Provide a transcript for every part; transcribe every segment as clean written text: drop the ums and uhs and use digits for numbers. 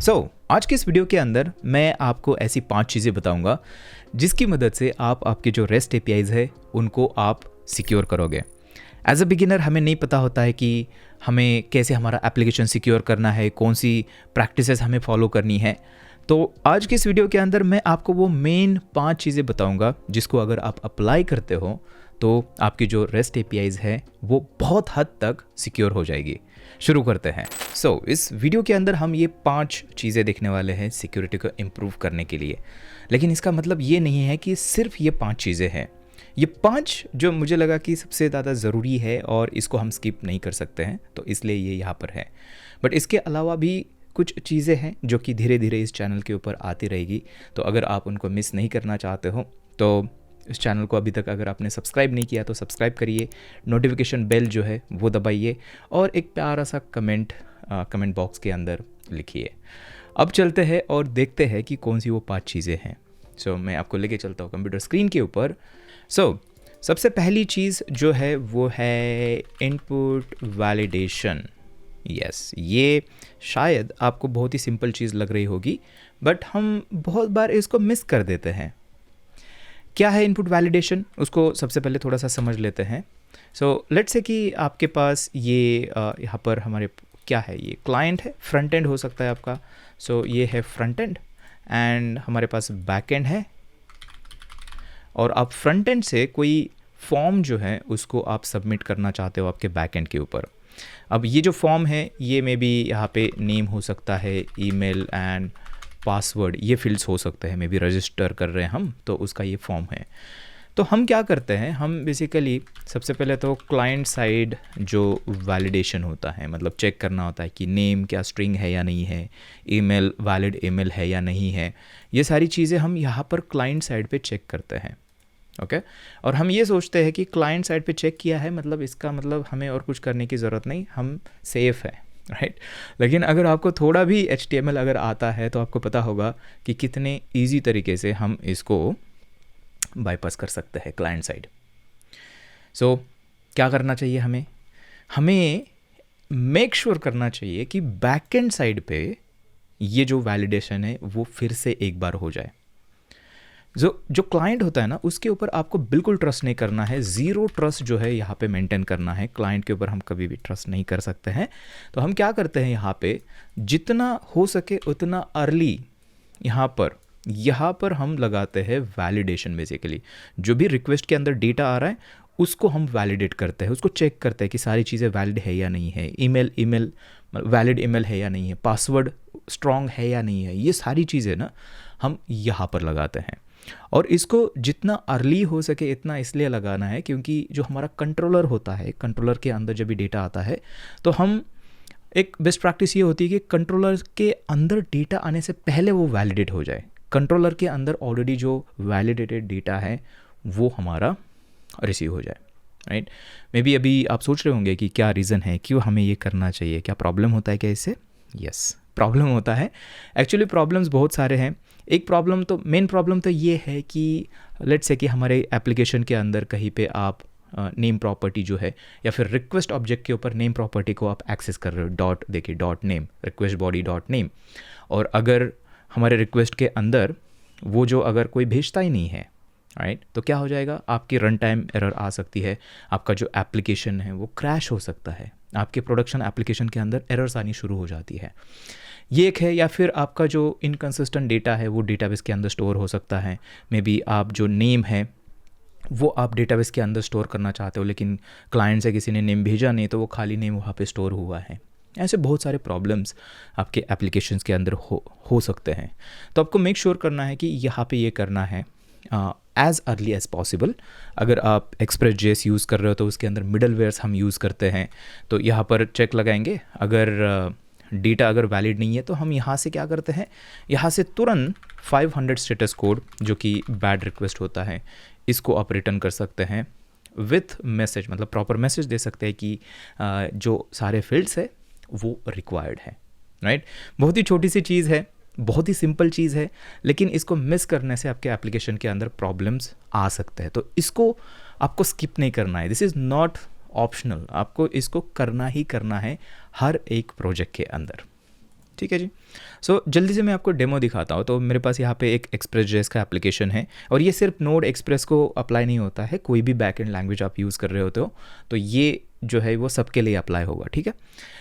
आज के इस वीडियो के अंदर मैं आपको ऐसी 5 चीज़ें बताऊंगा जिसकी मदद से आप आपके जो रेस्ट एपीआईज है उनको आप सिक्योर करोगे। एज अ बिगिनर हमें नहीं पता होता है कि हमें कैसे हमारा एप्लीकेशन सिक्योर करना है, कौन सी प्रैक्टिसेस हमें फॉलो करनी है। तो आज के इस वीडियो के अंदर मैं आपको वो मेन 5 चीज़ें बताऊंगा जिसको अगर आप अप्लाई करते हो तो आपकी जो रेस्ट एपीआईज है वो बहुत हद तक सिक्योर हो जाएगी। शुरू करते हैं। इस वीडियो के अंदर हम ये 5 चीज़ें देखने वाले हैं सिक्योरिटी को इम्प्रूव करने के लिए। लेकिन इसका मतलब ये नहीं है कि सिर्फ ये 5 चीज़ें हैं। ये 5 जो मुझे लगा कि सबसे ज़्यादा ज़रूरी है और इसको हम स्किप नहीं कर सकते हैं, तो इसलिए ये यहाँ पर है। बट इसके अलावा भी कुछ चीज़ें हैं जो कि धीरे धीरे इस चैनल के ऊपर आती रहेगी। तो अगर आप उनको मिस नहीं करना चाहते हो तो इस चैनल को अभी तक अगर आपने सब्सक्राइब नहीं किया तो सब्सक्राइब करिए, नोटिफिकेशन बेल जो है वो दबाइए और एक प्यारा सा कमेंट बॉक्स के अंदर लिखिए। अब चलते हैं और देखते हैं कि कौन सी वो 5 चीज़ें हैं। मैं आपको लेके चलता हूँ कंप्यूटर स्क्रीन के ऊपर। सबसे पहली चीज़ जो है वो है इनपुट वैलिडेशन। यस, ये शायद आपको बहुत ही सिंपल चीज़ लग रही होगी, बट हम बहुत बार इसको मिस कर देते हैं। क्या है इनपुट वैलिडेशन, उसको सबसे पहले थोड़ा सा समझ लेते हैं। लेट्स से कि आपके पास ये यहाँ पर हमारे क्या है, ये क्लाइंट है, फ्रंट एंड हो सकता है आपका। ये है फ्रंट एंड एंड हमारे पास बैक एंड है और आप फ्रंट एंड से कोई फॉर्म जो है उसको आप सबमिट करना चाहते हो आपके बैक एंड के ऊपर। अब ये जो फॉर्म है ये मे बी यहाँ पे नेम हो सकता है, ईमेल एंड पासवर्ड, ये फील्ड्स हो सकते हैं, मे बी रजिस्टर कर रहे हैं हम, तो उसका ये फॉर्म है। तो हम क्या करते हैं, हम बेसिकली सबसे पहले तो क्लाइंट साइड जो वैलिडेशन होता है, मतलब चेक करना होता है कि नेम क्या स्ट्रिंग है या नहीं है, ईमेल वैलिड ईमेल है या नहीं है, ये सारी चीज़ें हम यहाँ पर क्लाइंट साइड पे चेक करते हैं। ओके और हम ये सोचते हैं कि क्लाइंट साइड पे चेक किया है, मतलब इसका मतलब हमें और कुछ करने की ज़रूरत नहीं, हम सेफ़ है, राइट। लेकिन अगर आपको थोड़ा भी HTML अगर आता है तो आपको पता होगा कि कितने इजी तरीके से हम इसको बाईपास कर सकते हैं क्लाइंट साइड। क्या करना चाहिए हमें मेक श्योर करना चाहिए कि बैकएंड साइड पे ये जो वैलिडेशन है वो फिर से एक बार हो जाए। जो क्लाइंट होता है ना, उसके ऊपर आपको बिल्कुल ट्रस्ट नहीं करना है। ज़ीरो ट्रस्ट जो है यहाँ पे मेंटेन करना है। क्लाइंट के ऊपर हम कभी भी ट्रस्ट नहीं कर सकते हैं। तो हम क्या करते हैं, यहाँ पे जितना हो सके उतना अर्ली यहाँ पर हम लगाते हैं वैलिडेशन। बेसिकली जो भी रिक्वेस्ट के अंदर डेटा आ रहा है उसको हम वैलिडेट करते हैं, उसको चेक करते हैं कि सारी चीज़ें वैलिड है या नहीं है, ईमेल वैलिड ईमेल है या नहीं है, पासवर्ड स्ट्रॉन्ग है या नहीं है, ये सारी चीज़ें ना हम यहाँ पर लगाते हैं। और इसको जितना अर्ली हो सके इतना इसलिए लगाना है क्योंकि जो हमारा कंट्रोलर होता है, कंट्रोलर के अंदर जब भी डेटा आता है तो हम एक बेस्ट प्रैक्टिस ये होती है कि कंट्रोलर के अंदर डेटा आने से पहले वो वैलिडेट हो जाए। कंट्रोलर के अंदर ऑलरेडी जो वैलिडेटेड डेटा है वो हमारा रिसीव हो जाए, राइट। मे बी अभी आप सोच रहे होंगे कि क्या रीज़न है, क्यों हमें ये करना चाहिए, क्या प्रॉब्लम होता है क्या इससे? यस, प्रॉब्लम होता है। एक्चुअली प्रॉब्लम्स बहुत सारे हैं। एक मेन प्रॉब्लम तो ये है कि लेट्स से कि हमारे एप्लीकेशन के अंदर कहीं पे आप नेम प्रॉपर्टी जो है या फिर रिक्वेस्ट ऑब्जेक्ट के ऊपर नेम प्रॉपर्टी को आप एक्सेस कर रहे हो, dot name, request body dot name, और अगर हमारे रिक्वेस्ट के अंदर वो जो अगर कोई भेजता ही नहीं है, राइट, तो क्या हो जाएगा, आपकी रन टाइम एरर आ सकती है, आपका जो एप्लीकेशन है वो क्रैश हो सकता है, आपके प्रोडक्शन एप्लीकेशन के अंदर एरर्स आनी शुरू हो जाती है। ये एक है। या फिर आपका जो इनकंसिस्टेंट डेटा है वो डेटाबेस के अंदर स्टोर हो सकता है। मे बी आप जो नेम है वो आप डेटाबेस के अंदर स्टोर करना चाहते हो लेकिन क्लाइंट से किसी ने नेम भेजा नहीं तो वो खाली नेम वहाँ पे स्टोर हुआ है। ऐसे बहुत सारे प्रॉब्लम्स आपके एप्लीकेशंस के अंदर हो सकते हैं। तो आपको मेक श्योर करना है कि यहाँ पे ये करना है एज़ अर्ली एज़ पॉसिबल। अगर आप एक्सप्रेस.js यूज़ कर रहे हो तो उसके अंदर मिडलवेयर्स हम यूज़ करते हैं, तो यहाँ पर चेक लगाएंगे। अगर डेटा अगर वैलिड नहीं है तो हम यहाँ से क्या करते हैं, यहाँ से तुरंत 500 स्टेटस कोड जो कि बैड रिक्वेस्ट होता है इसको आप रिटर्न कर सकते हैं विथ मैसेज, मतलब प्रॉपर मैसेज दे सकते हैं कि जो सारे फील्ड्स है वो रिक्वायर्ड है, राइट। बहुत ही छोटी सी चीज़ है, बहुत ही सिंपल चीज़ है, लेकिन इसको मिस करने से आपके एप्लीकेशन के अंदर प्रॉब्लम्स आ सकते हैं। तो इसको आपको स्किप नहीं करना है। दिस इज़ नॉट ऑप्शनल, आपको इसको करना ही करना है हर एक प्रोजेक्ट के अंदर। ठीक है जी। सो जल्दी से मैं आपको डेमो दिखाता हूँ। तो मेरे पास यहाँ पे एक एक्सप्रेस जेएस का एप्लीकेशन है, और ये सिर्फ नोड एक्सप्रेस को अप्लाई नहीं होता है, कोई भी बैक एंड लैंग्वेज आप यूज़ कर रहे होते हो तो ये जो है वो सबके लिए अप्लाई होगा, ठीक है।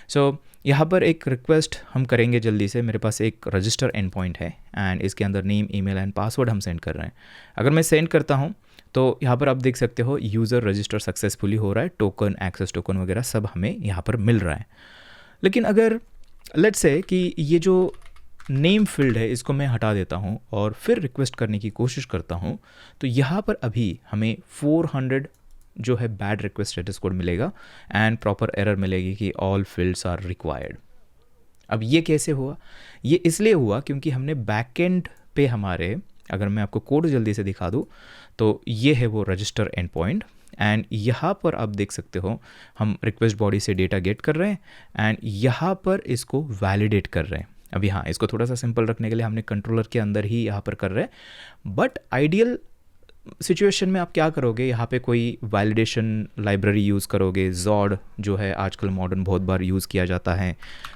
सो यहाँ पर एक रिक्वेस्ट हम करेंगे जल्दी से। मेरे पास एक रजिस्टर एंड पॉइंट है एंड इसके अंदर नेम, ईमेल एंड पासवर्ड हम सेंड कर रहे हैं। अगर मैं सेंड करता हूँ तो यहाँ पर आप देख सकते हो यूज़र रजिस्टर सक्सेसफुली हो रहा है, टोकन, एक्सेस टोकन वगैरह सब हमें यहाँ पर मिल रहा है। लेकिन अगर लेट्स से कि ये जो नेम फील्ड है इसको मैं हटा देता हूँ और फिर रिक्वेस्ट करने की कोशिश करता हूँ, तो यहाँ पर अभी हमें 400 जो है बैड रिक्वेस्ट स्टेटस कोड मिलेगा एंड प्रॉपर एरर मिलेगी कि ऑल फील्ड्स आर रिक्वायर्ड। अब ये कैसे हुआ? ये इसलिए हुआ क्योंकि हमने बैकएंड पे हमारे, अगर मैं आपको कोड जल्दी से दिखा दूँ तो ये है वो रजिस्टर एंड पॉइंट एंड यहाँ पर आप देख सकते हो हम रिक्वेस्ट बॉडी से डेटा गेट कर रहे हैं एंड यहाँ पर इसको वैलिडेट कर रहे हैं। अभी हाँ, इसको थोड़ा सा सिंपल रखने के लिए हमने कंट्रोलर के अंदर ही यहाँ पर कर रहे हैं, बट आइडियल सिचुएशन में आप क्या करोगे, यहाँ पे कोई वैलिडेशन लाइब्रेरी यूज़ करोगे। जॉड जो है आजकल मॉडर्न बहुत बार यूज़ किया जाता है,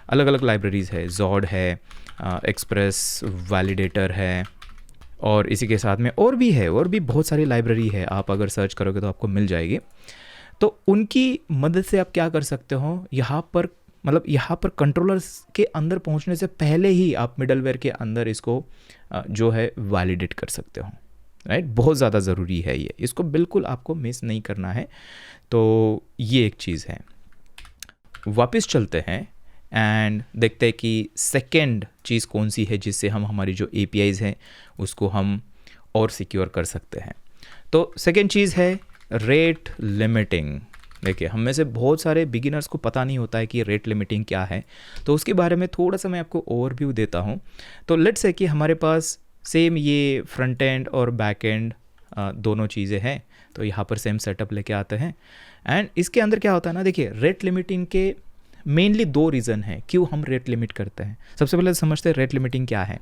अलग अलग लाइब्रेरीज़ है, जॉड है, एक्सप्रेस वैलिडेटर है, और इसी के साथ में और भी है, और भी बहुत सारी लाइब्रेरी है, आप अगर सर्च करोगे तो आपको मिल जाएगी। तो उनकी मदद से आप क्या कर सकते हो, यहाँ पर मतलब यहाँ पर कंट्रोलर्स के अंदर पहुँचने से पहले ही आप मिडलवेयर के अंदर इसको जो है वैलिडेट कर सकते हो, राइट। बहुत ज़्यादा ज़रूरी है ये, इसको बिल्कुल आपको मिस नहीं करना है। तो ये एक चीज़ है। वापस चलते हैं एंड देखते हैं कि सेकेंड चीज़ कौन सी है जिससे हम हमारी जो APIs हैं उसको हम और सिक्योर कर सकते हैं। तो सेकेंड चीज़ है रेट लिमिटिंग। देखिए, हम में से बहुत सारे बिगिनर्स को पता नहीं होता है कि रेट लिमिटिंग क्या है, तो उसके बारे में थोड़ा सा मैं आपको ओवरव्यू देता हूँ। तो लेट्स से कि हमारे पास सेम ये फ्रंट एंड और बैक एंड दोनों चीज़ें हैं, तो यहाँ पर सेम सेटअप लेके आते हैं एंड इसके अंदर क्या होता है ना, देखिए रेट लिमिटिंग के मेनली 2 रीज़न हैं क्यों हम रेट लिमिट करते हैं। सबसे पहले समझते हैं रेट लिमिटिंग क्या है।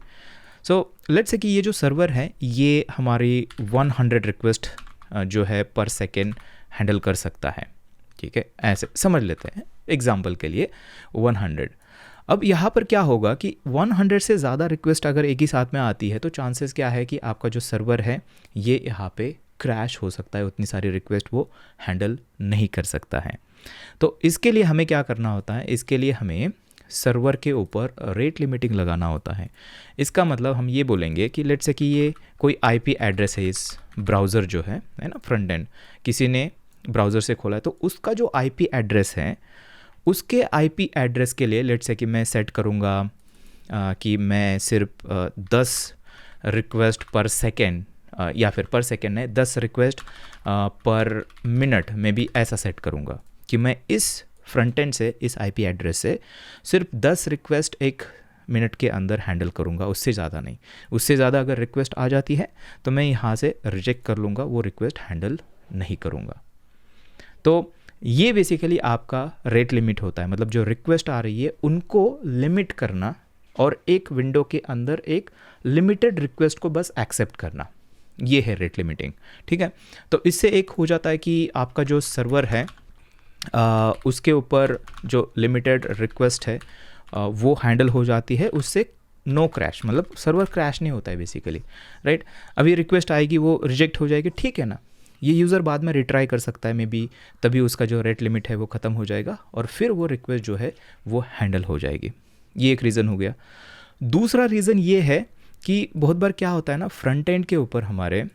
सो लेट्स से कि ये जो सर्वर है ये हमारी 100 रिक्वेस्ट जो है पर सेकेंड हैंडल कर सकता है, ठीक है, ऐसे समझ लेते हैं एग्जाम्पल के लिए 100। अब यहाँ पर क्या होगा कि 100 से ज़्यादा रिक्वेस्ट अगर एक ही साथ में आती है तो चांसेस क्या है कि आपका जो सर्वर है ये यहाँ पे क्रैश हो सकता है, उतनी सारी रिक्वेस्ट वो हैंडल नहीं कर सकता है। तो इसके लिए हमें क्या करना होता है, इसके लिए हमें सर्वर के ऊपर रेट लिमिटिंग लगाना होता है। इसका मतलब हम ये बोलेंगे कि लेट्स से कि ये कोई IP एड्रेस है, इस ब्राउज़र जो है ना, फ्रंट एंड किसी ने ब्राउज़र से खोला है, तो उसका जो IP एड्रेस है उसके IP एड्रेस के लिए लेट्स से कि मैं सेट करूँगा कि मैं सिर्फ 10 रिक्वेस्ट पर सेकेंड या फिर पर सेकेंड है 10 रिक्वेस्ट पर मिनट में भी ऐसा सेट करूँगा कि मैं इस फ्रंट एंड से, इस IP एड्रेस से सिर्फ 10 रिक्वेस्ट एक मिनट के अंदर हैंडल करूँगा, उससे ज़्यादा नहीं। उससे ज़्यादा अगर रिक्वेस्ट आ जाती है तो मैं यहाँ से रिजेक्ट कर लूँगा, वो रिक्वेस्ट हैंडल नहीं करूँगा। तो ये बेसिकली आपका रेट लिमिट होता है, मतलब जो रिक्वेस्ट आ रही है उनको लिमिट करना और एक विंडो के अंदर एक लिमिटेड रिक्वेस्ट को बस एक्सेप्ट करना, ये है रेट लिमिटिंग, ठीक है। तो इससे एक हो जाता है कि आपका जो सर्वर है उसके ऊपर जो लिमिटेड रिक्वेस्ट है वो हैंडल हो जाती है, उससे नो क्रैश, मतलब सर्वर क्रैश नहीं होता है बेसिकली, राइट। अभी रिक्वेस्ट आएगी वो रिजेक्ट हो जाएगी, ठीक है ना, ये यूज़र बाद में रिट्राई कर सकता है मे बी, तभी उसका जो रेट लिमिट है वो ख़त्म हो जाएगा और फिर वो रिक्वेस्ट जो है वो हैंडल हो जाएगी। ये एक रीज़न हो गया। दूसरा रीज़न ये है कि बहुत बार क्या होता है ना, फ्रंट एंड के ऊपर हमारे,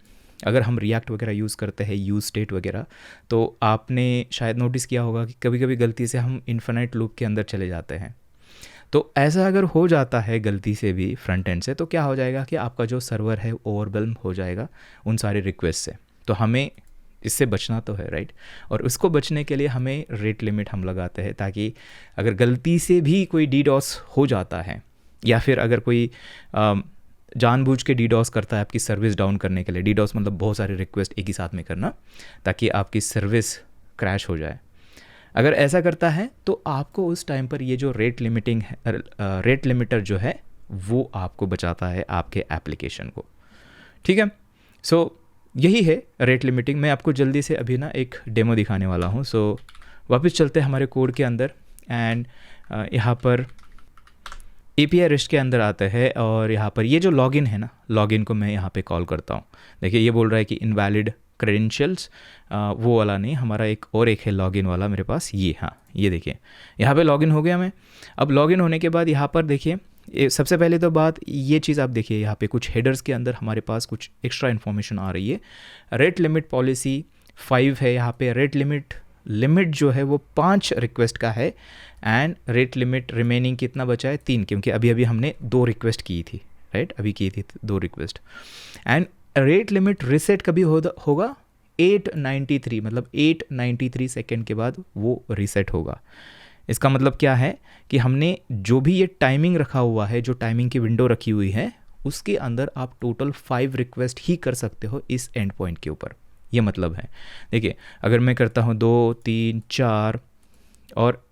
अगर हम रिएक्ट वगैरह यूज़ करते हैं, यूज स्टेट वगैरह, तो आपने शायद नोटिस किया होगा कि कभी कभी गलती से हम इन्फिनाइट लूप के अंदर चले जाते हैं। तो ऐसा अगर हो जाता है गलती से भी फ्रंट एंड से, तो क्या हो जाएगा कि आपका जो सर्वर है ओवरवेल्म हो जाएगा उन सारे रिक्वेस्ट से। तो हमें इससे बचना तो है, राइट। और उसको बचने के लिए हमें रेट लिमिट हम लगाते हैं, ताकि अगर गलती से भी कोई DDoS हो जाता है या फिर अगर कोई जानबूझ के DDoS करता है आपकी सर्विस डाउन करने के लिए, DDoS मतलब बहुत सारे रिक्वेस्ट एक ही साथ में करना ताकि आपकी सर्विस क्रैश हो जाए, अगर ऐसा करता है तो आपको उस टाइम पर ये जो रेट लिमिटिंग है, रेट लिमिटर जो है वो आपको बचाता है आपके एप्लीकेशन को, ठीक है। सो यही है रेट लिमिटिंग। मैं आपको जल्दी से अभी ना एक डेमो दिखाने वाला हूँ। सो वापस चलते हैं हमारे कोड के अंदर एंड यहाँ पर API रेस्ट के अंदर आता है और यहाँ पर ये जो लॉगिन है ना, लॉगिन को मैं यहाँ पे कॉल करता हूँ। देखिए ये बोल रहा है कि इनवैलिड क्रेडेंशियल्स, वो वाला नहीं, हमारा एक है लॉगिन वाला मेरे पास, ये, हाँ ये देखिए यहाँ पे लॉगिन हो गया मैं। अब लॉगिन होने के बाद यहाँ पर देखिए सबसे पहले तो बात ये चीज़ आप देखिए, यहाँ पे कुछ हेडर्स के अंदर हमारे पास कुछ एक्स्ट्रा इन्फॉर्मेशन आ रही है। रेट लिमिट पॉलिसी 5 है यहाँ पे, रेट लिमिट जो है वो 5 रिक्वेस्ट का है, एंड रेट लिमिट रिमेनिंग कितना बचा है 3, क्योंकि अभी हमने 2 रिक्वेस्ट की थी, राइट, अभी की थी 2 request. And rate limit reset कभी होगा 893, मतलब 893 सेकेंड के बाद वो रीसेट होगा। इसका मतलब क्या है कि हमने जो भी ये टाइमिंग रखा हुआ है, जो टाइमिंग की विंडो रखी हुई है, उसके अंदर आप टोटल 5 रिक्वेस्ट ही कर सकते हो इस एंड पॉइंट के ऊपर, ये मतलब है। देखिए अगर मैं करता हूँ 2 3 4 और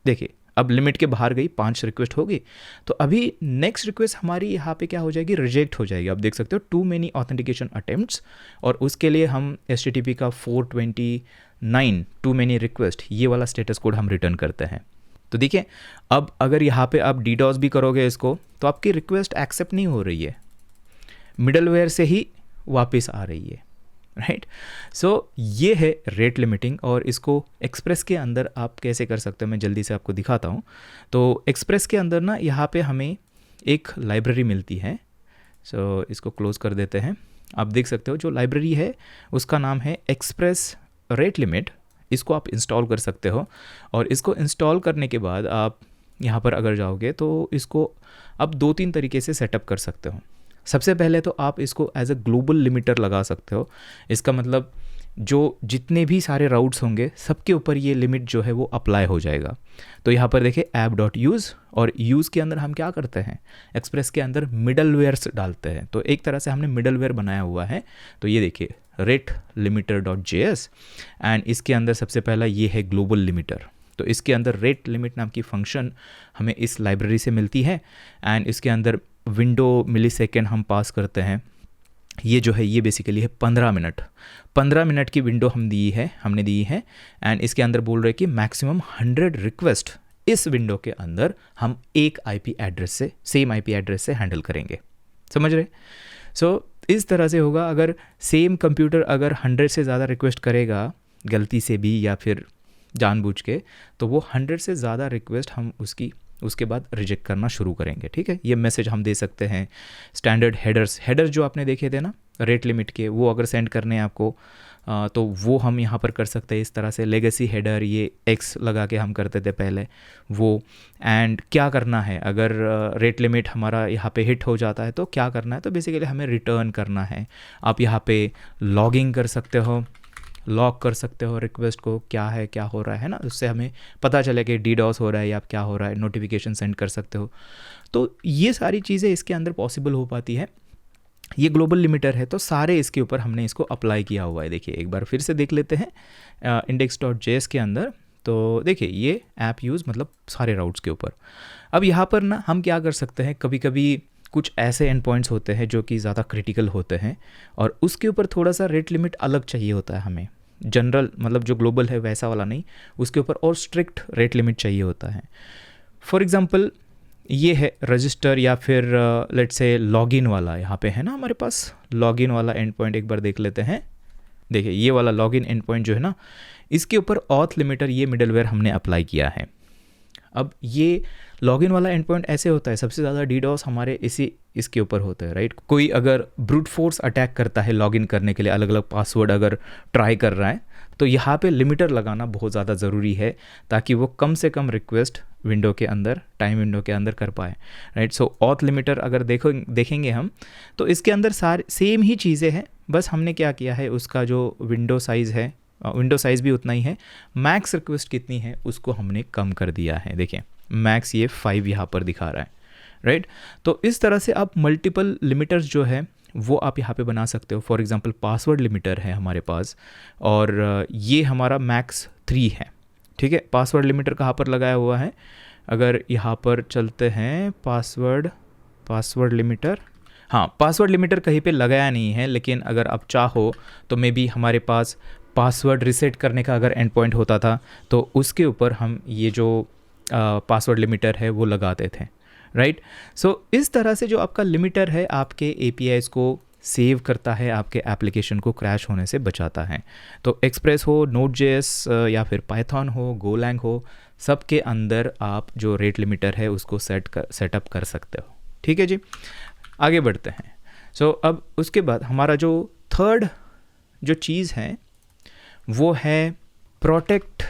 देखिए अब लिमिट के बाहर गई, 5 रिक्वेस्ट होगी, तो अभी नेक्स्ट रिक्वेस्ट हमारी यहाँ पे क्या हो जाएगी, रिजेक्ट हो जाएगी। आप देख सकते हो टू मेनी ऑथेंटिकेशन अटेम्प्ट्स, और उसके लिए हम HTTP का 429 टू मेनी रिक्वेस्ट, ये वाला स्टेटस कोड हम रिटर्न करते हैं। तो देखिए अब अगर यहाँ पे आप DDoS भी करोगे इसको, तो आपकी रिक्वेस्ट एक्सेप्ट नहीं हो रही है, मिडलवेयर से ही वापस आ रही है, राइट। सो ये है रेट लिमिटिंग, और इसको एक्सप्रेस के अंदर आप कैसे कर सकते हो मैं जल्दी से आपको दिखाता हूँ। तो एक्सप्रेस के अंदर ना यहाँ पे हमें एक लाइब्रेरी मिलती है। सो इसको क्लोज कर देते हैं। आप देख सकते हो जो लाइब्रेरी है उसका नाम है एक्सप्रेस रेट लिमिट। इसको आप इंस्टॉल कर सकते हो, और इसको इंस्टॉल करने के बाद आप यहाँ पर अगर जाओगे तो इसको आप 2-3 तरीके से सेटअप कर सकते हो। सबसे पहले तो आप इसको एज अ ग्लोबल लिमिटर लगा सकते हो। इसका मतलब जो जितने भी सारे राउट्स होंगे सबके ऊपर ये लिमिट जो है वो अप्लाई हो जाएगा। तो यहाँ पर देखिए app.use, और यूज़ के अंदर हम क्या करते हैं, एक्सप्रेस के अंदर मिडलवेयर्स डालते हैं। तो एक तरह से हमने मिडलवेयर बनाया हुआ है। तो ये देखिए रेट limiter.js, एंड इसके अंदर सबसे पहला ये है ग्लोबल लिमिटर। तो इसके अंदर रेट लिमिट नाम की फंक्शन हमें इस लाइब्रेरी से मिलती है, एंड इसके अंदर विंडो मिलीसेकेंड हम पास करते हैं। ये जो है ये बेसिकली है 15 मिनट की विंडो हमने दी है, एंड इसके अंदर बोल रहे हैं कि मैक्सिमम 100 रिक्वेस्ट इस विंडो के अंदर हम एक IP एड्रेस से, सेम IP एड्रेस से हैंडल करेंगे। समझ रहे? सो इस तरह से होगा। अगर सेम कंप्यूटर अगर 100 से ज़्यादा रिक्वेस्ट करेगा गलती से भी या फिर जानबूझ के, तो वो 100 से ज़्यादा रिक्वेस्ट हम उसके बाद रिजेक्ट करना शुरू करेंगे। ठीक है, ये मैसेज हम दे सकते हैं। स्टैंडर्ड हेडर्स जो आपने देखे थे ना रेट लिमिट के, वो अगर सेंड करने हैं आपको तो वो हम यहाँ पर कर सकते हैं इस तरह से। लेगेसी हेडर ये X लगा के हम करते थे पहले वो। एंड क्या करना है अगर रेट लिमिट हमारा यहाँ पे हिट हो जाता है तो क्या करना है, तो बेसिकली हमें रिटर्न करना है। आप यहाँ पे लॉगिंग कर सकते हो, लॉक कर सकते हो रिक्वेस्ट को, क्या हो रहा है ना, उससे हमें पता चले कि DDoS हो रहा है या क्या हो रहा है, नोटिफिकेशन सेंड कर सकते हो। तो ये सारी चीज़ें इसके अंदर पॉसिबल हो पाती है। ये ग्लोबल लिमिटर है तो सारे इसके ऊपर हमने इसको अप्लाई किया हुआ है। देखिए एक बार फिर से देख लेते हैं index.js के अंदर। तो देखिए ये ऐप यूज़ मतलब सारे राउट्स के ऊपर। अब यहाँ पर ना हम क्या कर सकते हैं, कभी कभी कुछ ऐसे एंड पॉइंट्स होते हैं जो कि ज़्यादा क्रिटिकल होते हैं, और उसके ऊपर थोड़ा सा रेट लिमिट अलग चाहिए होता है हमें। जनरल मतलब जो ग्लोबल है वैसा वाला नहीं, उसके ऊपर और स्ट्रिक्ट रेट लिमिट चाहिए होता है। फॉर एग्ज़ाम्पल ये है रजिस्टर या फिर लेट्स से लॉगिन वाला, यहाँ पे है ना हमारे पास लॉगिन वाला एंड पॉइंट। एक बार देख लेते हैं। देखिए ये वाला लॉगिन एंड पॉइंट जो है ना, इसके ऊपर ऑथ लिमिटर ये मिडलवेयर हमने अप्लाई किया है। अब ये लॉगिन वाला एंड पॉइंट ऐसे होता है, सबसे ज़्यादा DDoS हमारे इसके ऊपर होता है, राइट। कोई अगर ब्रूट फोर्स अटैक करता है लॉगिन करने के लिए, अलग अलग पासवर्ड अगर ट्राई कर रहा है, तो यहाँ पे लिमिटर लगाना बहुत ज़्यादा ज़रूरी है ताकि वो कम से कम रिक्वेस्ट विंडो के अंदर, टाइम विंडो के अंदर कर पाए, राइट। सो ऑथ लिमिटर अगर देखेंगे हम तो इसके अंदर सारे सेम ही चीज़ें हैं, बस हमने क्या किया है उसका जो विंडो साइज़ है, विंडो साइज़ भी उतना ही है, मैक्स रिक्वेस्ट कितनी है उसको हमने कम कर दिया है। देखिए मैक्स ये 5 यहाँ पर दिखा रहा है, राइट। तो इस तरह से आप मल्टीपल लिमिटर्स जो है वो आप यहाँ पे बना सकते हो। फॉर एग्जांपल पासवर्ड लिमिटर है हमारे पास, और ये हमारा मैक्स 3 है, ठीक है। पासवर्ड लिमिटर कहाँ पर लगाया हुआ है, अगर यहाँ पर चलते हैं पासवर्ड लिमिटर, हाँ पासवर्ड लिमिटर कहीं पे लगाया नहीं है, लेकिन अगर आप चाहो तो मे बी हमारे पास पासवर्ड रिसेट करने का अगर एंड पॉइंट होता था तो उसके ऊपर हम ये जो पासवर्ड लिमिटर है वो लगाते थे, राइट। सो इस तरह से जो आपका लिमिटर है आपके एपीआईज़ को सेव करता है, आपके एप्लीकेशन को क्रैश होने से बचाता है। तो एक्सप्रेस हो, नोड.js या फिर पाइथन हो, गोलैंग हो, सबके अंदर आप जो रेट लिमिटर है उसको सेटअप कर सकते हो। ठीक है जी, आगे बढ़ते हैं। सो अब उसके बाद हमारा जो थर्ड जो चीज़ है वो है प्रोटेक्ट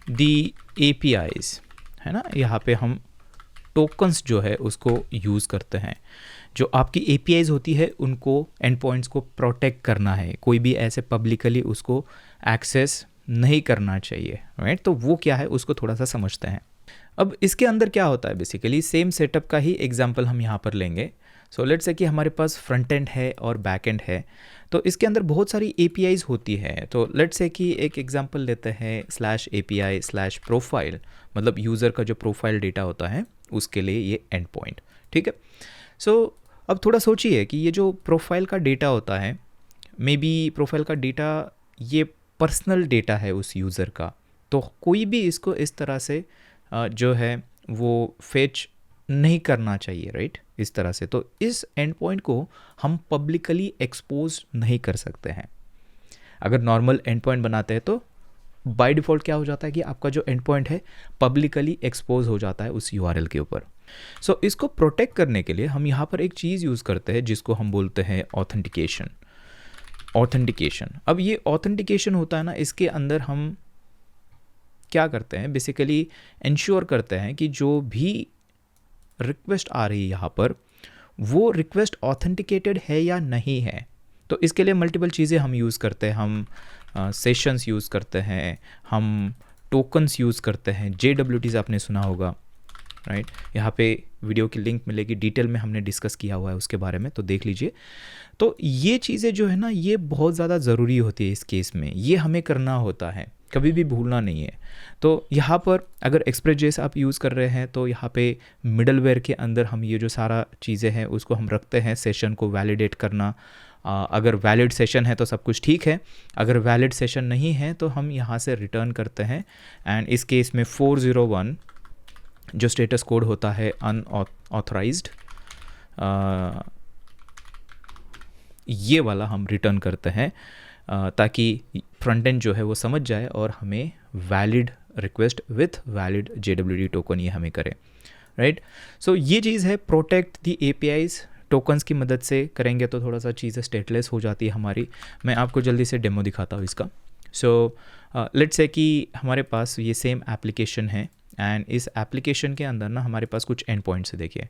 दी एपीआईज़, है ना। यहाँ पे हम टोकन्स जो है उसको यूज़ करते हैं। जो आपकी एपीआईज़ होती है उनको एंड पॉइंट्स को प्रोटेक्ट करना है, कोई भी ऐसे पब्लिकली उसको एक्सेस नहीं करना चाहिए, राइट। तो वो क्या है उसको थोड़ा सा समझते हैं। अब इसके अंदर क्या होता है, बेसिकली सेम सेटअप का ही एग्जांपल हम यहाँ पर लेंगे। सो लेट्स से कि हमारे पास फ्रंट एंड है और बैक एंड है, तो इसके अंदर बहुत सारी एपीआईज़ होती है। तो लेट्स से कि एक एग्जांपल लेते हैं /API/प्रोफाइल, मतलब यूज़र का जो प्रोफाइल डेटा होता है उसके लिए ये एंड पॉइंट। ठीक है। सो अब थोड़ा सोचिए कि ये जो प्रोफाइल का डेटा होता है, मे बी प्रोफाइल का डेटा ये पर्सनल डेटा है उस यूज़र का, तो कोई भी इसको इस तरह से जो है वो फेच नहीं करना चाहिए, राइट, इस तरह से। तो इस एंड पॉइंट को हम पब्लिकली एक्सपोज नहीं कर सकते हैं। अगर नॉर्मल एंड पॉइंट बनाते हैं तो बाय डिफ़ॉल्ट क्या हो जाता है कि आपका जो एंड पॉइंट है पब्लिकली एक्सपोज हो जाता है उस यूआरएल के ऊपर। सो इसको प्रोटेक्ट करने के लिए हम यहाँ पर एक चीज़ यूज़ करते हैं जिसको हम बोलते हैं ऑथेंटिकेशन। अब ये ऑथेंटिकेशन होता है ना, इसके अंदर हम क्या करते हैं, बेसिकली इंश्योर करते हैं कि जो भी रिक्वेस्ट आ रही है यहाँ पर वो रिक्वेस्ट ऑथेंटिकेटेड है या नहीं है। तो इसके लिए मल्टीपल चीज़ें हम यूज़ करते हैं। हम सेशंस यूज़ करते हैं, हम टोकन्स यूज़ करते हैं, JWTs आपने सुना होगा, राइट। यहाँ पे वीडियो की लिंक मिलेगी, डिटेल में हमने डिस्कस किया हुआ है उसके बारे में, तो देख लीजिए। तो ये चीज़ें जो है ना ये बहुत ज़्यादा ज़रूरी होती है इस केस में, ये हमें करना होता है, कभी भी भूलना नहीं है। तो यहाँ पर अगर एक्सप्रेस.js आप यूज़ कर रहे हैं तो यहाँ पे मिडलवेयर के अंदर हम ये जो सारा चीज़ें हैं उसको हम रखते हैं, सेशन को वैलिडेट करना। अगर वैलिड सेशन है तो सब कुछ ठीक है, अगर वैलिड सेशन नहीं है तो हम यहाँ से रिटर्न करते हैं। एंड इस केस में 401 जो स्टेटस कोड होता है अनऑथराइज्ड, ये वाला हम रिटर्न करते हैं ताकि फ्रंट एंड जो है वो समझ जाए और हमें valid request with valid JWT token ये हमें करे, राइट। सो ये चीज़ है प्रोटेक्ट दी एपीआईज़। टोकन्स की मदद से करेंगे तो थोड़ा सा चीज़ें स्टेटलेस हो जाती है हमारी। मैं आपको जल्दी से डेमो दिखाता हूँ इसका। सो लेट्स से कि हमारे पास ये सेम एप्लीकेशन है एंड इस एप्लीकेशन के अंदर ना हमारे पास कुछ एंड पॉइंट्स है। देखिए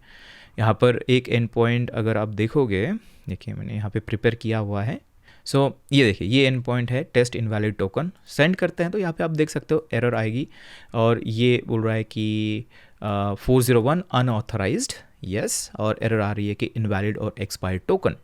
यहाँ पर एक एंड पॉइंट अगर आप देखोगे, देखिए मैंने यहाँ पे प्रिपेयर किया हुआ है। सो ये देखिए ये एंड पॉइंट है टेस्ट इनवैलिड टोकन। सेंड करते हैं तो यहाँ पे आप देख सकते हो एरर आएगी और ये बोल रहा है कि 401 अनऑथराइज्ड, यस, और एरर आ रही है कि इनवैलिड और एक्सपायर्ड टोकन।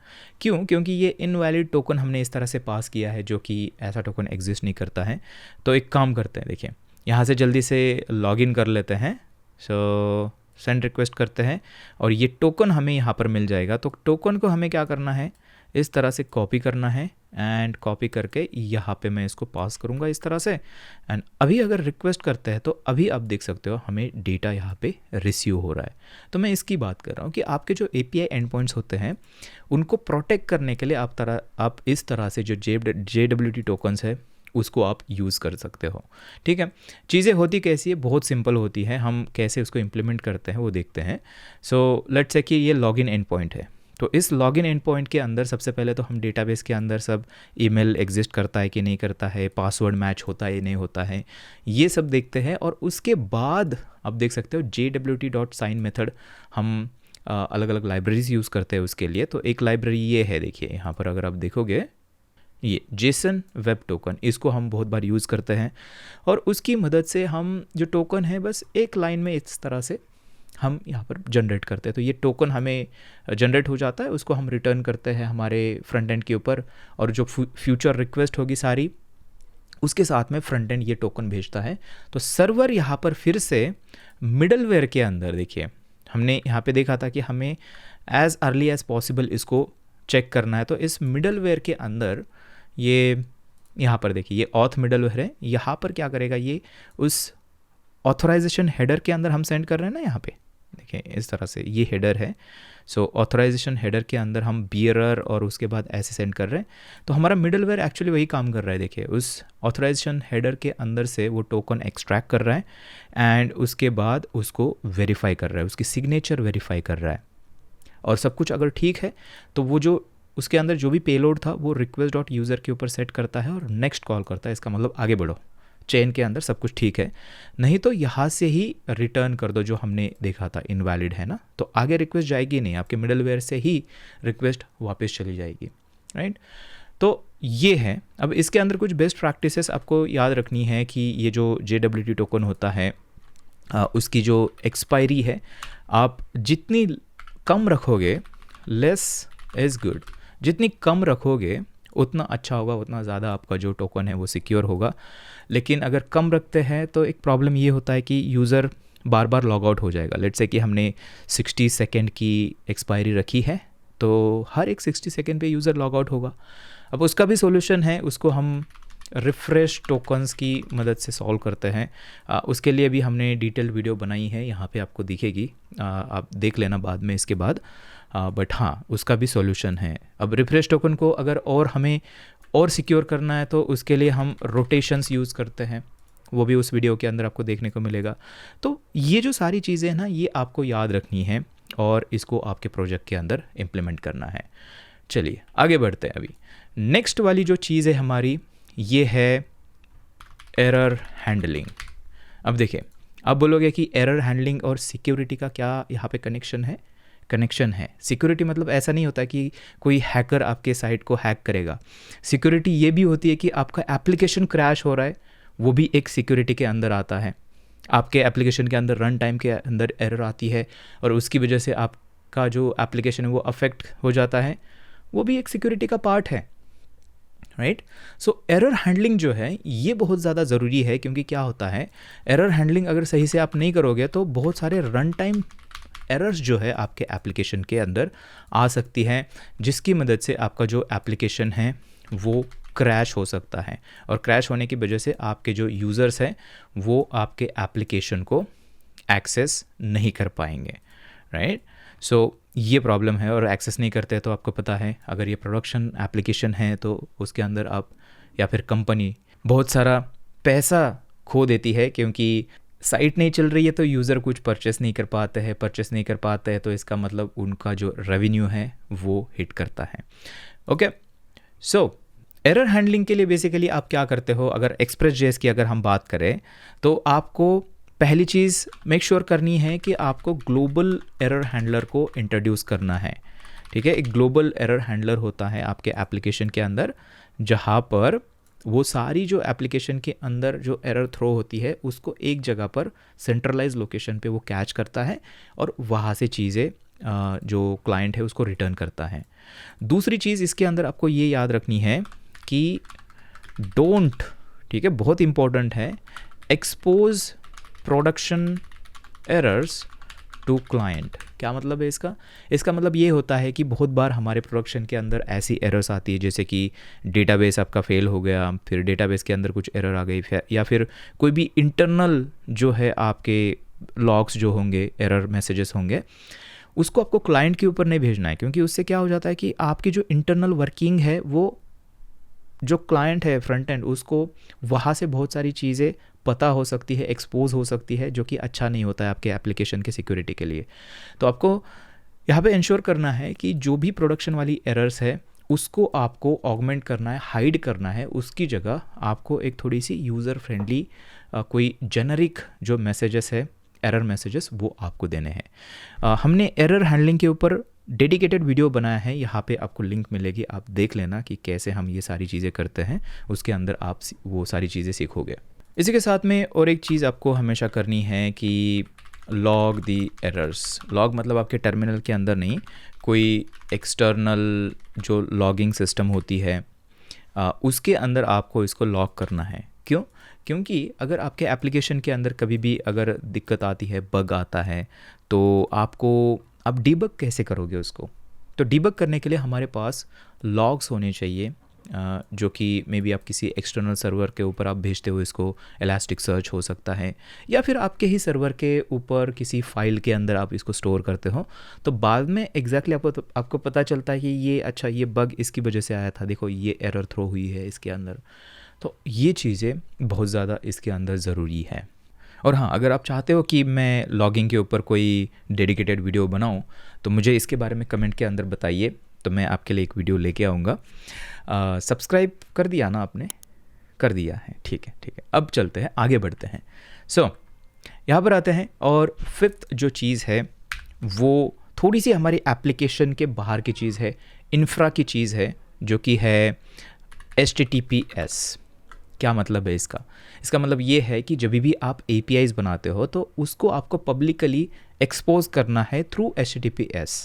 क्यों? क्योंकि ये इनवैलिड टोकन हमने इस तरह से पास किया है जो कि ऐसा टोकन एग्जिस्ट नहीं करता है। तो एक काम करते हैं, देखिए यहाँ से जल्दी से लॉगिन कर लेते हैं। सो सेंड रिक्वेस्ट करते हैं और ये टोकन हमें यहाँ पर मिल जाएगा। तो टोकन को हमें क्या करना है, इस तरह से कॉपी करना है एंड कॉपी करके यहाँ पे मैं इसको पास करूँगा इस तरह से। एंड अभी अगर रिक्वेस्ट करते हैं तो अभी आप देख सकते हो हमें डेटा यहाँ पे रिसीव हो रहा है। तो मैं इसकी बात कर रहा हूँ कि आपके जो API एंड पॉइंट्स होते हैं उनको प्रोटेक्ट करने के लिए आप इस तरह से जो JWT टोकन्स है उसको आप यूज़ कर सकते हो। ठीक है, चीज़ें होती कैसी है, बहुत सिंपल होती है, हम कैसे उसको इम्प्लीमेंट करते हैं वो देखते हैं। सो लेट्स से कि ये लॉगिन एंड पॉइंट है। तो इस लॉगिन एंड पॉइंट के अंदर सबसे पहले तो हम डेटाबेस के अंदर सब ईमेल एग्जिस्ट करता है कि नहीं करता है, पासवर्ड मैच होता है नहीं होता है, ये सब देखते हैं। और उसके बाद आप देख सकते हो JWT.sign मेथड हम अलग अलग लाइब्रेरीज यूज़ करते हैं उसके लिए। तो एक लाइब्रेरी ये है, देखिए यहाँ पर अगर आप देखोगे ये जेसन वेब टोकन, इसको हम बहुत बार यूज़ करते हैं और उसकी मदद से हम जो टोकन है बस एक लाइन में इस तरह से हम यहाँ पर जनरेट करते हैं। तो ये टोकन हमें जनरेट हो जाता है, उसको हम रिटर्न करते हैं हमारे फ्रंट एंड के ऊपर और जो फ्यूचर रिक्वेस्ट होगी सारी उसके साथ में फ्रंट एंड ये टोकन भेजता है। तो सर्वर यहाँ पर फिर से मिडलवेयर के अंदर, देखिए हमने यहाँ पे देखा था कि हमें एज अर्ली एज पॉसिबल इसको चेक करना है। तो इस मिडलवेयर के अंदर ये यहाँ पर देखिए ये ऑथ मिडलवेयर है, यहाँ पर क्या करेगा, ये उस ऑथराइजेशन हेडर के अंदर हम सेंड कर रहे हैं ना यहाँ पे, देखिए इस तरह से ये हेडर है। सो ऑथराइजेशन हेडर के अंदर हम बियरर और उसके बाद ऐसे सेंड कर रहे हैं, तो हमारा मिडलवेयर एक्चुअली वही काम कर रहा है। देखिए उस ऑथराइजेशन हेडर के अंदर से वो टोकन एक्सट्रैक्ट कर रहा है एंड उसके बाद उसको वेरीफाई कर रहा है, उसकी सिग्नेचर वेरीफाई कर रहा है, और सब कुछ अगर ठीक है तो वो जो उसके अंदर जो भी पेलोड था वो रिक्वेस्ट डॉट यूज़र के ऊपर सेट करता है और नेक्स्ट कॉल करता है। इसका मतलब आगे बढ़ो, चेन के अंदर सब कुछ ठीक है, नहीं तो यहाँ से ही रिटर्न कर दो जो हमने देखा था इनवैलिड है ना, तो आगे रिक्वेस्ट जाएगी नहीं, आपके मिडलवेयर से ही रिक्वेस्ट वापस चली जाएगी, राइट। तो ये है। अब इसके अंदर कुछ बेस्ट प्रैक्टिसेस आपको याद रखनी है कि ये जो JWT टोकन होता है उसकी जो एक्सपायरी है आप जितनी कम रखोगे, लेस इज़ गुड, जितनी कम रखोगे उतना अच्छा होगा, उतना ज़्यादा आपका जो टोकन है वो सिक्योर होगा। लेकिन अगर कम रखते हैं तो एक प्रॉब्लम ये होता है कि यूज़र बार बार लॉग आउट हो जाएगा। लेट्स से कि हमने 60 सेकेंड की एक्सपायरी रखी है, तो हर एक 60 सेकेंड पे यूज़र लॉग आउट होगा। अब उसका भी सॉल्यूशन है, उसको हम रिफ़्रेश टोकन्स की मदद से सॉल्व करते हैं। उसके लिए भी हमने डिटेल वीडियो बनाई है, यहाँ पे आपको दिखेगी, आप देख लेना बाद में इसके बाद। बट हाँ, उसका भी सॉल्यूशन है। अब रिफ्रेश टोकन को अगर और हमें और सिक्योर करना है तो उसके लिए हम रोटेशंस यूज़ करते हैं, वो भी उस वीडियो के अंदर आपको देखने को मिलेगा। तो ये जो सारी चीज़ें हैं ना, ये आपको याद रखनी है और इसको आपके प्रोजेक्ट के अंदर इम्प्लीमेंट करना है। चलिए आगे बढ़ते हैं। अभी नेक्स्ट वाली जो चीज़ है हमारी, ये है एरर हैंडलिंग। अब देखिए, आप बोलोगे कि एरर हैंडलिंग और सिक्योरिटी का क्या यहाँ पे कनेक्शन है? कनेक्शन है। सिक्योरिटी मतलब ऐसा नहीं होता कि कोई हैकर आपके साइट को हैक करेगा। सिक्योरिटी ये भी होती है कि आपका एप्लीकेशन क्रैश हो रहा है, वो भी एक सिक्योरिटी के अंदर आता है। आपके एप्लीकेशन के अंदर रन टाइम के अंदर एरर आती है और उसकी वजह से आपका जो एप्लीकेशन है वो अफेक्ट हो जाता है, वो भी एक सिक्योरिटी का पार्ट है, राइट। सो एरर हैंडलिंग जो है ये बहुत ज़्यादा ज़रूरी है, क्योंकि क्या होता है, एरर हैंडलिंग अगर सही से आप नहीं करोगे तो बहुत सारे रन टाइम एरर्स जो है आपके एप्लीकेशन के अंदर आ सकती हैं, जिसकी मदद से आपका जो एप्लीकेशन है वो क्रैश हो सकता है, और क्रैश होने की वजह से आपके जो यूज़र्स हैं वो आपके एप्लीकेशन को एक्सेस नहीं कर पाएंगे, राइट। सो ये प्रॉब्लम है, और एक्सेस नहीं करते तो आपको पता है अगर ये प्रोडक्शन एप्लीकेशन है तो उसके अंदर आप या फिर कंपनी बहुत सारा पैसा खो देती है, क्योंकि साइट नहीं चल रही है तो यूज़र कुछ परचेस नहीं कर पाते हैं तो इसका मतलब उनका जो रेवेन्यू है वो हिट करता है। ओके, सो एरर हैंडलिंग के लिए बेसिकली आप क्या करते हो, अगर एक्सप्रेस.js की अगर हम बात करें तो आपको पहली चीज़ मेक श्योर करनी है कि आपको ग्लोबल एरर हैंडलर को इंट्रोड्यूस करना है, ठीक है। एक ग्लोबल एरर हैंडलर होता है आपके एप्लीकेशन के अंदर, जहाँ पर वो सारी जो एप्लीकेशन के अंदर जो एरर थ्रो होती है उसको एक जगह पर सेंट्रलाइज लोकेशन पे वो कैच करता है और वहाँ से चीज़ें जो क्लाइंट है उसको रिटर्न करता है। दूसरी चीज़ इसके अंदर आपको ये याद रखनी है कि डोंट, ठीक है, बहुत इंपॉर्टेंट है, expose production errors to client. क्या मतलब है इसका? इसका मतलब ये होता है कि बहुत बार हमारे प्रोडक्शन के अंदर ऐसी एरर्स आती है, जैसे कि डेटाबेस आपका फेल हो गया, फिर डेटाबेस के अंदर कुछ एरर आ गई, या फिर कोई भी इंटरनल जो है आपके लॉग्स जो होंगे, एरर मैसेजेस होंगे, उसको आपको क्लाइंट के ऊपर नहीं भेजना है, क्योंकि उससे क्या हो जाता है कि आपकी जो इंटरनल वर्किंग है वो जो क्लाइंट है फ्रंट एंड, उसको वहाँ से बहुत सारी चीज़ें पता हो सकती है, एक्सपोज हो सकती है, जो कि अच्छा नहीं होता है आपके एप्लीकेशन के सिक्योरिटी के लिए। तो आपको यहाँ पे इंश्योर करना है कि जो भी प्रोडक्शन वाली एरर्स है उसको आपको ऑगमेंट करना है, हाइड करना है, उसकी जगह आपको एक थोड़ी सी यूज़र फ्रेंडली कोई जेनरिक जो मैसेजेस है, एरर मैसेजेस, वो आपको देने हैं। हमने एरर हैंडलिंग के ऊपर डेडिकेटेड वीडियो बनाया है, यहाँ पे आपको लिंक मिलेगी, आप देख लेना कि कैसे हम ये सारी चीज़ें करते हैं, उसके अंदर आप वो सारी चीज़ें सीखोगे। इसी के साथ में और एक चीज़ आपको हमेशा करनी है कि लॉग दी एरर्स। लॉग मतलब आपके टर्मिनल के अंदर नहीं, कोई एक्सटर्नल जो लॉगिंग सिस्टम होती है उसके अंदर आपको इसको लॉग करना है। क्यों? क्योंकि अगर आपके एप्लीकेशन के अंदर कभी भी अगर दिक्कत आती है, बग आता है, तो आप डीबग कैसे करोगे उसको? तो डीबग करने के लिए हमारे पास लॉग्स होने चाहिए, जो कि मे बी आप किसी एक्सटर्नल सर्वर के ऊपर आप भेजते हो इसको, इलास्टिक सर्च हो सकता है, या फिर आपके ही सर्वर के ऊपर किसी फाइल के अंदर आप इसको स्टोर करते हो, तो बाद में एग्जैक्टली आपको पता चलता है कि ये अच्छा ये बग इसकी वजह से आया था, देखो ये एरर थ्रो हुई है इसके अंदर। तो ये चीज़ें बहुत ज़्यादा इसके अंदर ज़रूरी है। और हाँ, अगर आप चाहते हो कि मैं लॉगिंग के ऊपर कोई डेडिकेटेड वीडियो बनाऊँ तो मुझे इसके बारे में कमेंट के अंदर बताइए, तो मैं आपके लिए एक वीडियो लेके आऊँगा। सब्सक्राइब कर दिया ना आपने? कर दिया है, ठीक है ठीक है। अब चलते हैं, आगे बढ़ते हैं। यहाँ पर आते हैं, और फिफ्थ जो चीज़ है वो थोड़ी सी हमारी एप्लीकेशन के बाहर की चीज़ है, इंफ्रा की चीज़ है, जो कि है HTTPS। क्या मतलब है इसका? इसका मतलब ये है कि जब भी आप APIs बनाते हो तो उसको आपको पब्लिकली एक्सपोज करना है थ्रू HTTPS।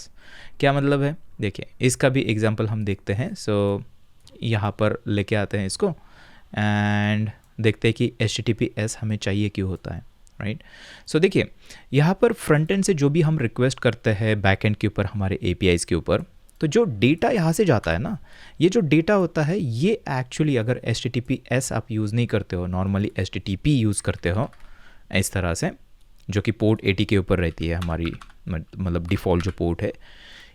क्या मतलब है? देखिए, इसका भी एग्जांपल हम देखते हैं। यहाँ पर लेके आते हैं इसको एंड देखते हैं कि HTTPS हमें चाहिए क्यों होता है, राइट। देखिए, यहाँ पर फ्रंट एंड से जो भी हम रिक्वेस्ट करते हैं बैक एंड के ऊपर, हमारे APIs के ऊपर, तो जो डेटा यहाँ से जाता है ना, ये जो डेटा होता है ये एक्चुअली अगर HTTPS आप यूज़ नहीं करते हो, नॉर्मली HTTP यूज़ करते हो इस तरह से, जो कि पोर्ट 80 के ऊपर रहती है हमारी, मतलब डिफ़ॉल्ट जो पोर्ट है,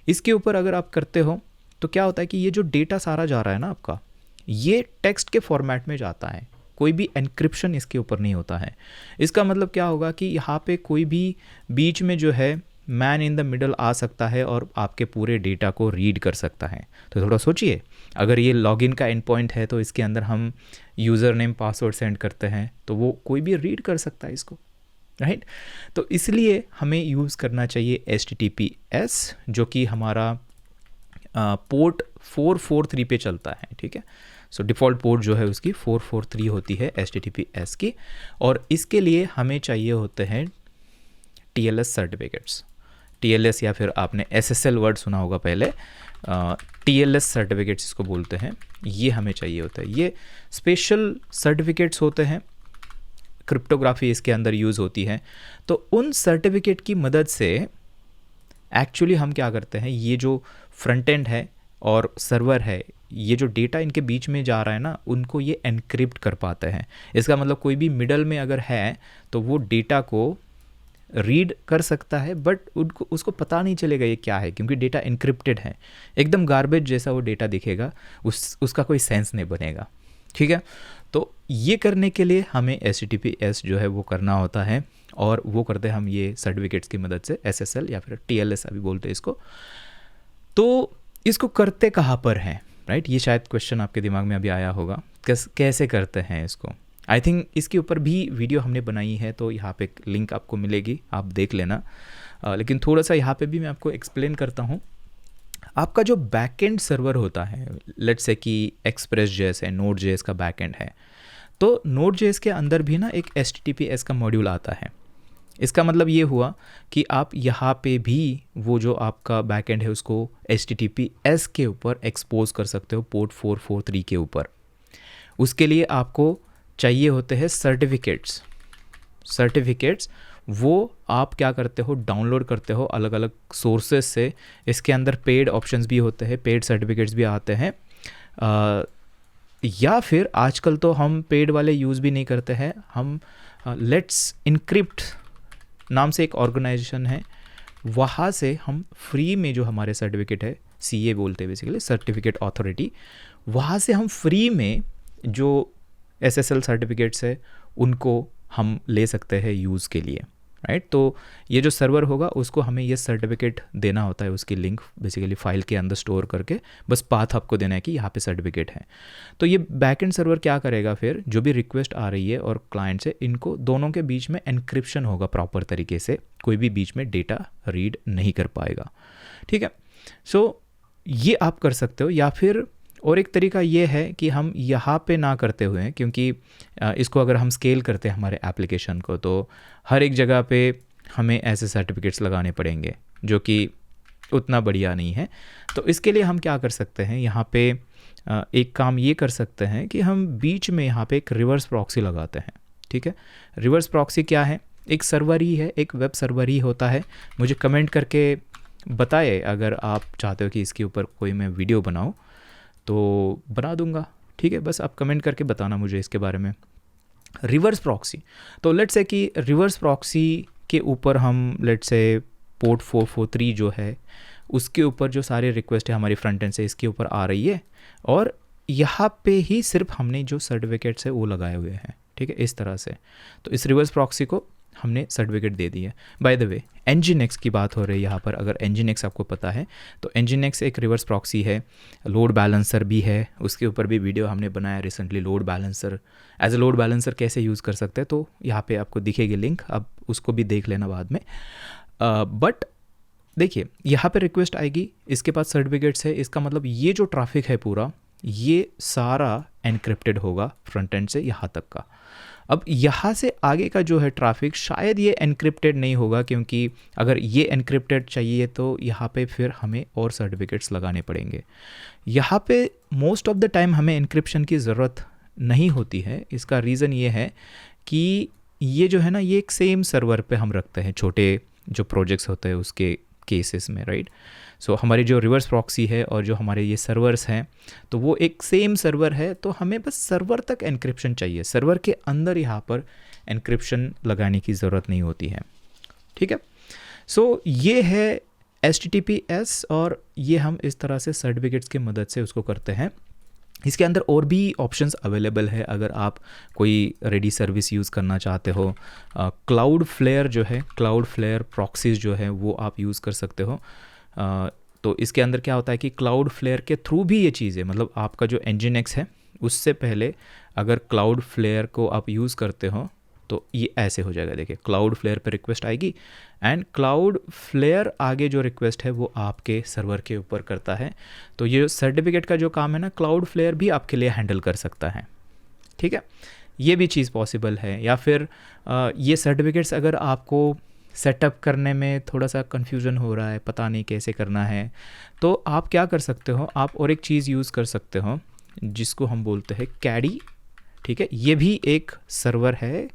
इसके ऊपर अगर आप करते हो तो क्या होता है कि ये जो डेटा सारा जा रहा है ना आपका, ये टेक्स्ट के फॉर्मेट में जाता है, कोई भी एन्क्रिप्शन इसके ऊपर नहीं होता है। इसका मतलब क्या होगा कि यहाँ पे कोई भी बीच में जो है मैन इन द मिडल आ सकता है और आपके पूरे डेटा को रीड कर सकता है। तो थोड़ा सोचिए, अगर ये लॉगिन का एंड पॉइंट है तो इसके अंदर हम यूज़र नेम पासवर्ड सेंड करते हैं तो वो कोई भी रीड कर सकता है इसको, राइट। तो इसलिए हमें यूज़ करना चाहिए HTTPS, जो कि हमारा पोर्ट 443 पे चलता है, ठीक है। डिफ़ॉल्ट पोर्ट जो है उसकी 443 होती है HTTPS की, और इसके लिए हमें चाहिए होते हैं TLS सर्टिफिकेट्स। TLS या फिर आपने SSL वर्ड सुना होगा पहले, TLS सर्टिफिकेट्स इसको बोलते हैं, ये हमें चाहिए होता है। ये स्पेशल सर्टिफिकेट्स होते हैं, क्रिप्टोग्राफी इसके अंदर यूज़ होती है। तो उन सर्टिफिकेट की मदद से एक्चुअली हम क्या करते हैं, ये जो फ्रंट एंड है और सर्वर है, ये जो डेटा इनके बीच में जा रहा है ना, उनको ये एनक्रिप्ट कर पाते हैं। इसका मतलब कोई भी मिडल में अगर है तो वो डेटा को रीड कर सकता है, बट उसको पता नहीं चलेगा ये क्या है, क्योंकि डेटा एनक्रिप्टेड है। एकदम गार्बेज जैसा वो डेटा दिखेगा, उसका कोई सेंस नहीं बनेगा, ठीक है। तो ये करने के लिए हमें HTTPS जो है वो करना होता है, और वो करते हैं हम ये सर्टिफिकेट्स की मदद से, SSL या फिर TLS अभी बोलते हैं इसको। तो इसको करते कहाँ पर हैं, राइट? ये शायद क्वेश्चन आपके दिमाग में अभी आया होगा, कैसे करते हैं इसको। आई थिंक इसके ऊपर भी वीडियो हमने बनाई है, तो यहाँ पे लिंक आपको मिलेगी, आप देख लेना। लेकिन थोड़ा सा यहाँ पे भी मैं आपको एक्सप्लेन करता हूँ। आपका जो बैकएंड सर्वर होता है, लेट्स से कि Express.js है, Node.js का बैकएंड है, तो Node.js के अंदर भी ना एक HTTPS का मॉड्यूल आता है। इसका मतलब ये हुआ कि आप यहाँ पे भी वो जो आपका बैकएंड है उसको HTTPS के ऊपर एक्सपोज कर सकते हो, पोर्ट 443 के ऊपर। उसके लिए आपको चाहिए होते हैं सर्टिफिकेट्स। वो आप क्या करते हो, डाउनलोड करते हो अलग अलग सोर्सेज से। इसके अंदर पेड ऑप्शंस भी होते हैं, पेड सर्टिफिकेट्स भी आते हैं, या फिर आजकल तो हम पेड वाले यूज़ भी नहीं करते हैं, हम लेट्स इनक्रिप्ट नाम से एक ऑर्गेनाइजेशन है, वहाँ से हम फ्री में जो हमारे सर्टिफिकेट है, CA बोलते हैं बेसिकली, सर्टिफिकेट अथॉरिटी, वहाँ से हम फ्री में जो SSL सर्टिफिकेट्स है उनको हम ले सकते हैं यूज़ के लिए, राइट। तो ये जो सर्वर होगा उसको हमें ये सर्टिफिकेट देना होता है, उसकी लिंक बेसिकली फाइल के अंदर स्टोर करके, बस पाथ आपको देना है कि यहाँ पे सर्टिफिकेट है। तो ये बैकएंड सर्वर क्या करेगा, फिर जो भी रिक्वेस्ट आ रही है और क्लाइंट से, इनको दोनों के बीच में एनक्रिप्शन होगा प्रॉपर तरीके से, कोई भी बीच में डेटा रीड नहीं कर पाएगा, ठीक है। ये आप कर सकते हो। या फिर और एक तरीका ये है कि हम यहाँ पे ना करते हुए, क्योंकि इसको अगर हम स्केल करते हैं हमारे एप्लीकेशन को, तो हर एक जगह पे हमें ऐसे सर्टिफिकेट्स लगाने पड़ेंगे जो कि उतना बढ़िया नहीं है। तो इसके लिए हम क्या कर सकते हैं, यहाँ पे एक काम ये कर सकते हैं कि हम बीच में यहाँ पे एक रिवर्स प्रॉक्सी लगाते हैं, ठीक है। रिवर्स प्रॉक्सी क्या है, एक सर्वर ही है, एक वेब सर्वर ही होता है। मुझे कमेंट करके बताए अगर आप चाहते हो कि इसके ऊपर कोई मैं वीडियो बनाऊँ, तो बना दूंगा, ठीक है। बस आप कमेंट करके बताना मुझे इसके बारे में। रिवर्स प्रॉक्सी, तो लेट्स से कि रिवर्स प्रॉक्सी के ऊपर हम लेट्स से पोर्ट 443 जो है उसके ऊपर जो सारे रिक्वेस्ट है हमारी फ्रंट एंड से इसके ऊपर आ रही है, और यहाँ पे ही सिर्फ हमने जो सर्टिफिकेट्स है वो लगाए हुए हैं, ठीक है, इस तरह से। तो इस रिवर्स प्रॉक्सी को हमने सर्टिफिकेट दे दी है। बाय द वे Nginx की बात हो रही है यहाँ पर, अगर Nginx आपको पता है तो Nginx एक रिवर्स प्रॉक्सी है, लोड बैलेंसर भी है, उसके ऊपर भी वीडियो हमने बनाया recently. Load balancer as a load balancer कैसे यूज़ कर सकते हैं, तो यहाँ पे आपको दिखेगी लिंक, आप उसको भी देख लेना बाद में। बट देखिए यहाँ पे रिक्वेस्ट आएगी, इसके पास सर्टिफिकेट्स है, इसका मतलब ये जो ट्रैफिक है पूरा ये सारा एनक्रिप्टेड होगा फ्रंट एंड से यहाँ तक का। अब यहाँ से आगे का जो है ट्रैफिक शायद ये एनक्रिप्टेड नहीं होगा, क्योंकि अगर ये एनक्रिप्टेड चाहिए तो यहाँ पे फिर हमें और सर्टिफिकेट्स लगाने पड़ेंगे। यहाँ पे मोस्ट ऑफ द टाइम हमें एनक्रिप्शन की ज़रूरत नहीं होती है। इसका रीज़न ये है कि ये जो है ना ये एक सेम सर्वर पे हम रखते हैं, छोटे जो प्रोजेक्ट्स होते हैं उसके केसेस में, राइट। सो हमारी जो रिवर्स प्रॉक्सी है और जो हमारे ये सर्वर्स हैं तो वो एक सेम सर्वर है, तो हमें बस सर्वर तक एनक्रिप्शन चाहिए, सर्वर के अंदर यहाँ पर एनक्रिप्शन लगाने की ज़रूरत नहीं होती है, ठीक है। सो ये है HTTPS, और ये हम इस तरह से सर्टिफिकेट्स की मदद से उसको करते हैं। इसके अंदर और भी ऑप्शंस अवेलेबल है अगर आप कोई रेडी सर्विस यूज़ करना चाहते हो। क्लाउडफ्लेयर जो है, क्लाउडफ्लेयर प्रॉक्सीज जो है वो आप यूज़ कर सकते हो। तो इसके अंदर क्या होता है कि क्लाउडफ्लेयर के थ्रू भी ये चीज़ है, मतलब आपका जो Nginx है उससे पहले अगर क्लाउडफ्लेयर को आप यूज़ करते हो तो ये ऐसे हो जाएगा। देखिए क्लाउडफ्लेयर पे रिक्वेस्ट आएगी एंड क्लाउडफ्लेयर आगे जो रिक्वेस्ट है वो आपके सर्वर के ऊपर करता है। तो ये सर्टिफिकेट का जो काम है ना क्लाउडफ्लेयर भी आपके लिए हैंडल कर सकता है, ठीक है। ये भी चीज़ पॉसिबल है। या फिर ये सर्टिफिकेट्स अगर आपको सेटअप करने में थोड़ा सा कन्फ्यूज़न हो रहा है, पता नहीं कैसे करना है, तो आप क्या कर सकते हो, आप और एक चीज़ यूज़ कर सकते हो जिसको हम बोलते हैं कैडी, ठीक है। ये भी एक सर्वर है,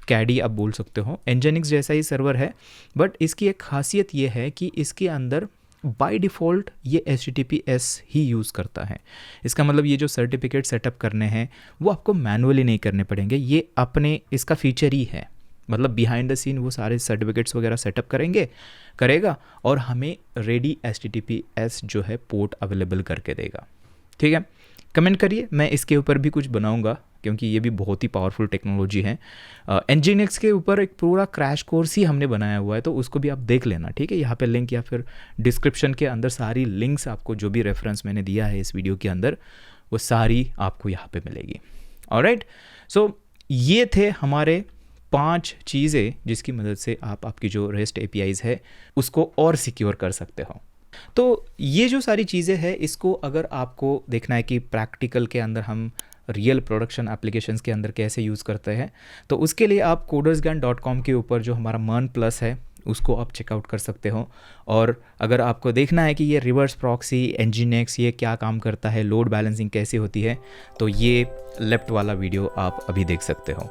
कैडी आप बोल सकते हो, Nginx जैसा ही सर्वर है, बट इसकी एक खासियत ये है कि इसके अंदर बाय डिफ़ॉल्ट ये HTTPS ही यूज़ करता है। इसका मतलब ये जो सर्टिफिकेट सेटअप करने हैं वो आपको मैनुअली नहीं करने पड़ेंगे, ये अपने इसका फीचर ही है। मतलब बिहाइंड द सीन वो सारे सर्टिफिकेट्स वगैरह सेटअप करेगा और हमें रेडी HTTPS जो है पोर्ट अवेलेबल करके देगा, ठीक है। कमेंट करिए, मैं इसके ऊपर भी कुछ बनाऊंगा क्योंकि ये भी बहुत ही पावरफुल टेक्नोलॉजी है। Nginx के ऊपर एक पूरा क्रैश कोर्स ही हमने बनाया हुआ है, तो उसको भी आप देख लेना, ठीक है। यहाँ पे लिंक या फिर डिस्क्रिप्शन के अंदर सारी लिंक्स आपको जो भी रेफरेंस मैंने दिया है इस वीडियो के अंदर वो सारी आपको यहाँ पे मिलेगी। ऑलराइट, सो ये थे हमारे 5 चीज़ें जिसकी मदद से आप आपकी जो REST APIs है उसको और सिक्योर कर सकते हो। तो ये जो सारी चीज़ें हैं इसको अगर आपको देखना है कि प्रैक्टिकल के अंदर हम रियल प्रोडक्शन एप्लीकेशंस के अंदर कैसे यूज़ करते हैं, तो उसके लिए आप codersgan.com के ऊपर जो हमारा MERN प्लस है उसको आप चेकआउट कर सकते हो। और अगर आपको देखना है कि ये रिवर्स प्रॉक्सी Nginx ये क्या काम करता है, लोड बैलेंसिंग कैसे होती है, तो ये लेफ्ट वाला वीडियो आप अभी देख सकते हो।